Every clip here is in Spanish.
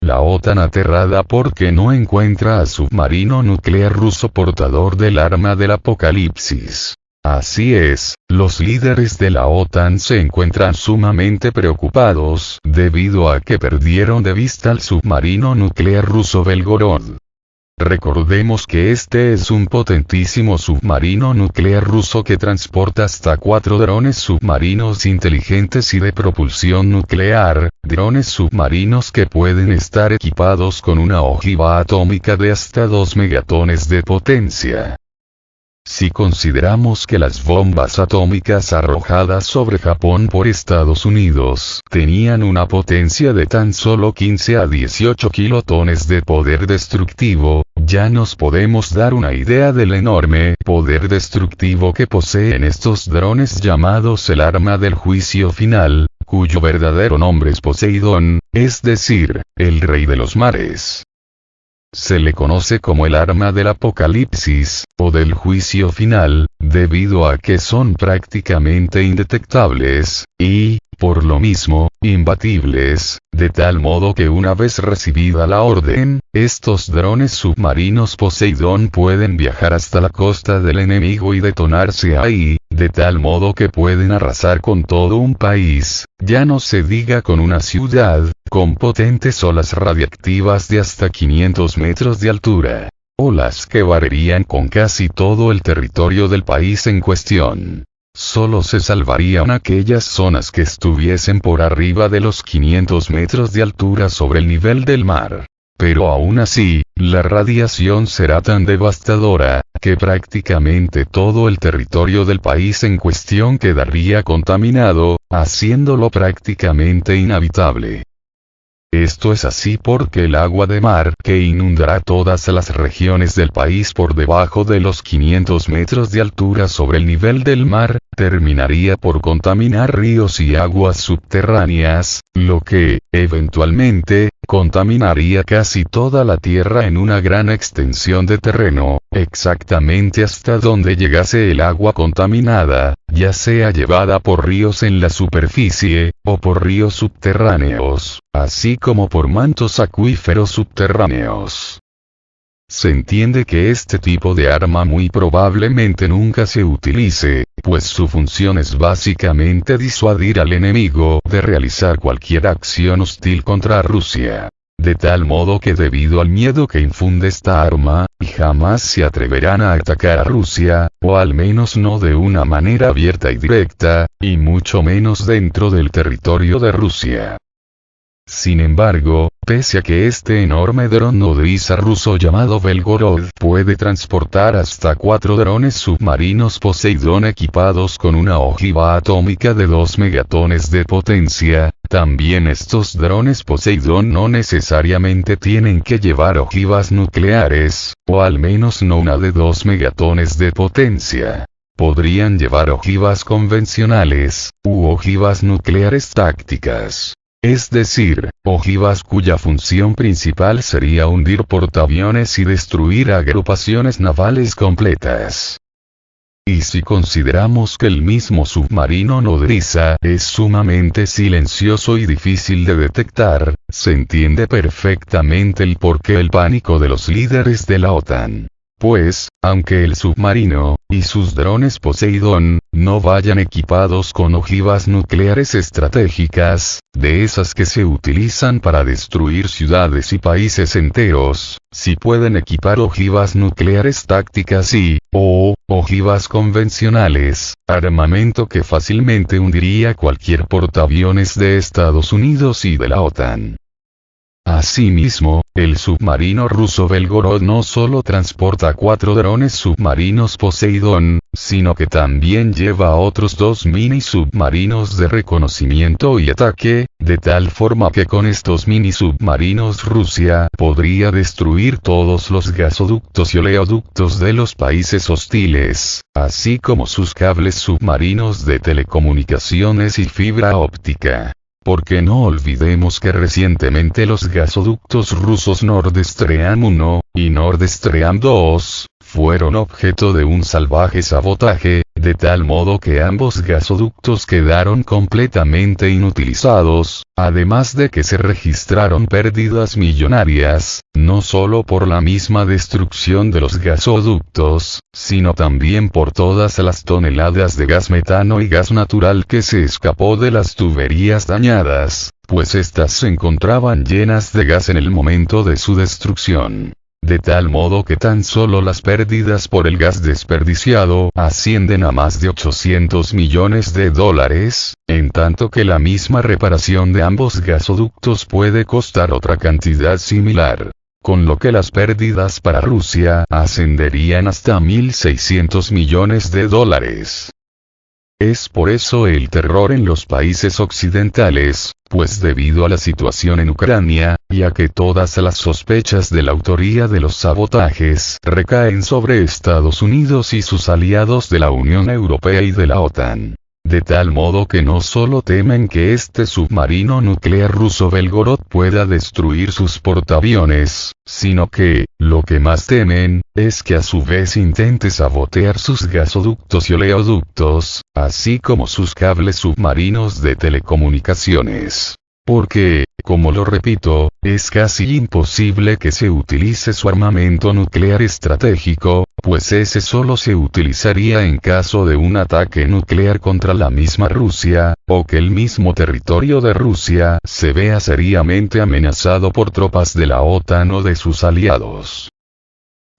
la OTAN aterrada porque no encuentra a submarino nuclear ruso portador del arma del apocalipsis. Así es, los líderes de la OTAN se encuentran sumamente preocupados debido a que perdieron de vista al submarino nuclear ruso Belgorod. Recordemos que este es un potentísimo submarino nuclear ruso que transporta hasta 4 drones submarinos inteligentes y de propulsión nuclear, drones submarinos que pueden estar equipados con una ojiva atómica de hasta 2 megatones de potencia. Si consideramos que las bombas atómicas arrojadas sobre Japón por Estados Unidos tenían una potencia de tan solo 15 a 18 kilotones de poder destructivo, ya nos podemos dar una idea del enorme poder destructivo que poseen estos drones llamados el arma del juicio final, cuyo verdadero nombre es Poseidón, es decir, el rey de los mares. Se le conoce como el arma del apocalipsis, o del juicio final, debido a que son prácticamente indetectables, y, por lo mismo, imbatibles, de tal modo que una vez recibida la orden, estos drones submarinos Poseidón pueden viajar hasta la costa del enemigo y detonarse ahí, de tal modo que pueden arrasar con todo un país, ya no se diga con una ciudad, con potentes olas radiactivas de hasta 500 metros de altura. Olas que barrerían con casi todo el territorio del país en cuestión. Solo se salvarían aquellas zonas que estuviesen por arriba de los 500 metros de altura sobre el nivel del mar. Pero aún así, la radiación será tan devastadora, que prácticamente todo el territorio del país en cuestión quedaría contaminado, haciéndolo prácticamente inhabitable. Esto es así porque el agua de mar que inundará todas las regiones del país por debajo de los 500 metros de altura sobre el nivel del mar, terminaría por contaminar ríos y aguas subterráneas, lo que, eventualmente, contaminaría casi toda la tierra en una gran extensión de terreno, exactamente hasta donde llegase el agua contaminada, ya sea llevada por ríos en la superficie, o por ríos subterráneos, así como por mantos acuíferos subterráneos. Se entiende que este tipo de arma muy probablemente nunca se utilice, pues su función es básicamente disuadir al enemigo de realizar cualquier acción hostil contra Rusia. De tal modo que debido al miedo que infunde esta arma, jamás se atreverán a atacar a Rusia, o al menos no de una manera abierta y directa, y mucho menos dentro del territorio de Rusia. Sin embargo, pese a que este enorme dron nodriza ruso llamado Belgorod puede transportar hasta 4 drones submarinos Poseidón equipados con una ojiva atómica de 2 megatones de potencia, también estos drones Poseidón no necesariamente tienen que llevar ojivas nucleares, o al menos no una de 2 megatones de potencia. Podrían llevar ojivas convencionales, u ojivas nucleares tácticas. Es decir, ojivas cuya función principal sería hundir portaaviones y destruir agrupaciones navales completas. Y si consideramos que el mismo submarino nodriza es sumamente silencioso y difícil de detectar, se entiende perfectamente el porqué el pánico de los líderes de la OTAN. Pues, aunque el submarino, y sus drones Poseidón, no vayan equipados con ojivas nucleares estratégicas, de esas que se utilizan para destruir ciudades y países enteros, sí pueden equipar ojivas nucleares tácticas o ojivas convencionales, armamento que fácilmente hundiría cualquier portaaviones de Estados Unidos y de la OTAN. Asimismo, el submarino ruso Belgorod no solo transporta 4 drones submarinos Poseidón, sino que también lleva otros 2 mini submarinos de reconocimiento y ataque, de tal forma que con estos mini submarinos Rusia podría destruir todos los gasoductos y oleoductos de los países hostiles, así como sus cables submarinos de telecomunicaciones y fibra óptica. Porque no olvidemos que recientemente los gasoductos rusos Nord Stream 1 y Nord Stream 2 fueron objeto de un salvaje sabotaje, de tal modo que ambos gasoductos quedaron completamente inutilizados, además de que se registraron pérdidas millonarias, no solo por la misma destrucción de los gasoductos, sino también por todas las toneladas de gas metano y gas natural que se escapó de las tuberías dañadas, pues éstas se encontraban llenas de gas en el momento de su destrucción. De tal modo que tan solo las pérdidas por el gas desperdiciado ascienden a más de 800 millones de dólares, en tanto que la misma reparación de ambos gasoductos puede costar otra cantidad similar. Con lo que las pérdidas para Rusia ascenderían hasta 1.600 millones de dólares. Es por eso el terror en los países occidentales, pues debido a la situación en Ucrania, y a que todas las sospechas de la autoría de los sabotajes recaen sobre Estados Unidos y sus aliados de la Unión Europea y de la OTAN. De tal modo que no solo temen que este submarino nuclear ruso Belgorod pueda destruir sus portaaviones, sino que, lo que más temen, es que a su vez intente sabotear sus gasoductos y oleoductos, así como sus cables submarinos de telecomunicaciones. Porque, como lo repito, es casi imposible que se utilice su armamento nuclear estratégico, pues ese solo se utilizaría en caso de un ataque nuclear contra la misma Rusia, o que el mismo territorio de Rusia se vea seriamente amenazado por tropas de la OTAN o de sus aliados.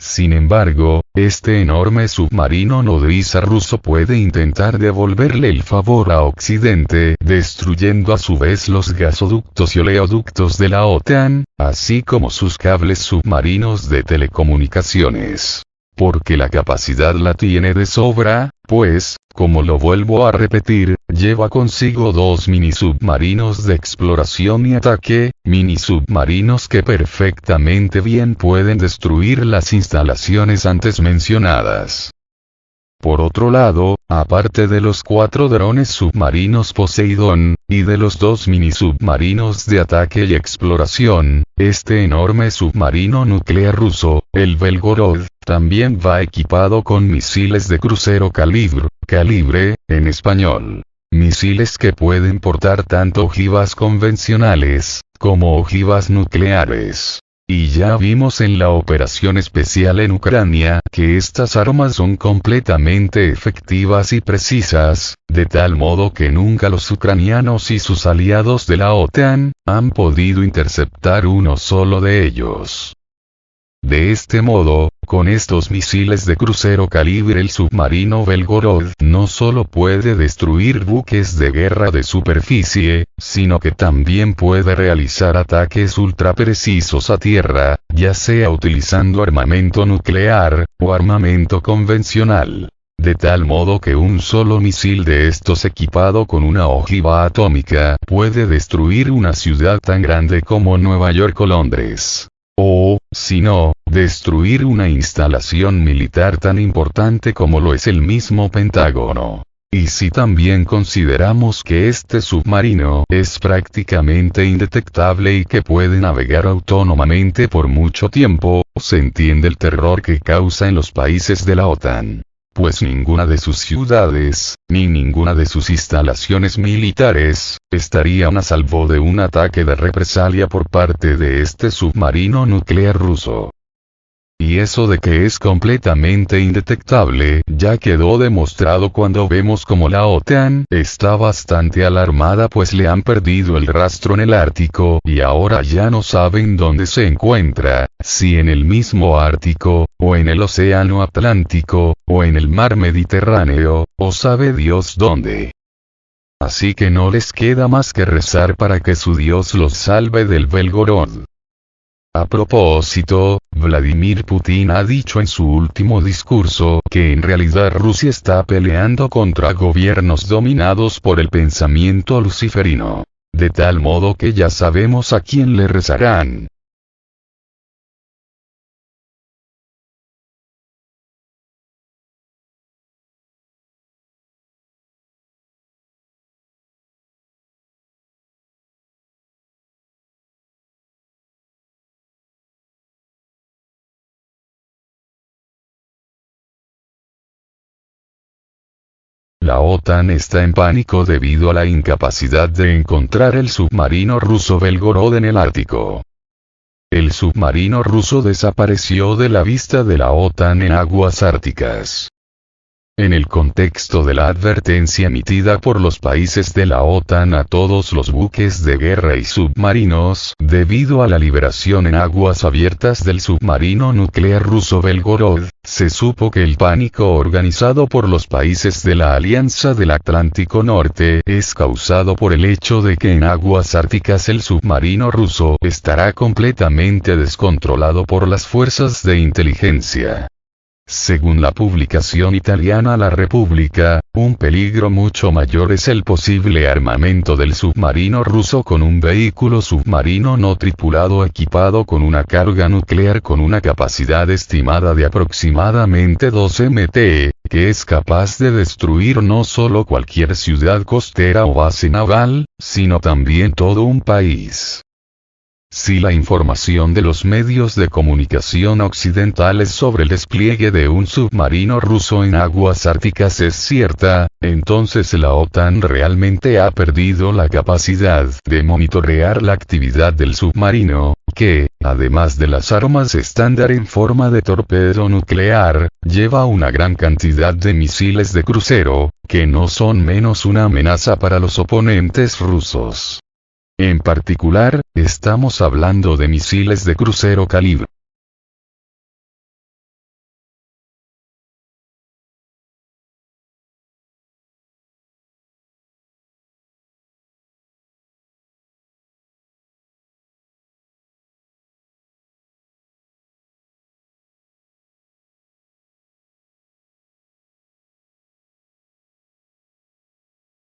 Sin embargo, este enorme submarino nodriza ruso puede intentar devolverle el favor a Occidente, destruyendo a su vez los gasoductos y oleoductos de la OTAN, así como sus cables submarinos de telecomunicaciones. Porque la capacidad la tiene de sobra, pues, como lo vuelvo a repetir, lleva consigo dos mini submarinos de exploración y ataque, mini submarinos que perfectamente bien pueden destruir las instalaciones antes mencionadas. Por otro lado, aparte de los 4 drones submarinos Poseidón, y de los 2 mini submarinos de ataque y exploración, este enorme submarino nuclear ruso, el Belgorod, también va equipado con misiles de crucero calibre, en español. Misiles que pueden portar tanto ojivas convencionales, como ojivas nucleares. Y ya vimos en la operación especial en Ucrania que estas armas son completamente efectivas y precisas, de tal modo que nunca los ucranianos y sus aliados de la OTAN han podido interceptar uno solo de ellos. De este modo, con estos misiles de crucero calibre el submarino Belgorod no solo puede destruir buques de guerra de superficie, sino que también puede realizar ataques ultra precisos a tierra, ya sea utilizando armamento nuclear, o armamento convencional. De tal modo que un solo misil de estos equipado con una ojiva atómica puede destruir una ciudad tan grande como Nueva York o Londres. O, si no, destruir una instalación militar tan importante como lo es el mismo Pentágono. Y si también consideramos que este submarino es prácticamente indetectable y que puede navegar autónomamente por mucho tiempo, se entiende el terror que causa en los países de la OTAN. Pues ninguna de sus ciudades, ni ninguna de sus instalaciones militares, estarían a salvo de un ataque de represalia por parte de este submarino nuclear ruso. Y eso de que es completamente indetectable ya quedó demostrado cuando vemos como la OTAN está bastante alarmada pues le han perdido el rastro en el Ártico y ahora ya no saben dónde se encuentra, si en el mismo Ártico, o en el Océano Atlántico, o en el Mar Mediterráneo, o sabe Dios dónde. Así que no les queda más que rezar para que su Dios los salve del Belgorod. A propósito, Vladimir Putin ha dicho en su último discurso que en realidad Rusia está peleando contra gobiernos dominados por el pensamiento luciferino. De tal modo que ya sabemos a quién le rezarán. la OTAN está en pánico debido a la incapacidad de encontrar el submarino ruso Belgorod en el Ártico. El submarino ruso desapareció de la vista de la OTAN en aguas árticas. En el contexto de la advertencia emitida por los países de la OTAN a todos los buques de guerra y submarinos, debido a la liberación en aguas abiertas del submarino nuclear ruso Belgorod, se supo que el pánico organizado por los países de la Alianza del Atlántico Norte es causado por el hecho de que en aguas árticas el submarino ruso estará completamente descontrolado por las fuerzas de inteligencia. Según la publicación italiana La Repubblica, un peligro mucho mayor es el posible armamento del submarino ruso con un vehículo submarino no tripulado equipado con una carga nuclear con una capacidad estimada de aproximadamente 2 MT, que es capaz de destruir no solo cualquier ciudad costera o base naval, sino también todo un país. Si la información de los medios de comunicación occidentales sobre el despliegue de un submarino ruso en aguas árticas es cierta, entonces la OTAN realmente ha perdido la capacidad de monitorear la actividad del submarino, que, además de las armas estándar en forma de torpedo nuclear, lleva una gran cantidad de misiles de crucero, que no son menos una amenaza para los oponentes rusos. En particular, estamos hablando de misiles de crucero calibre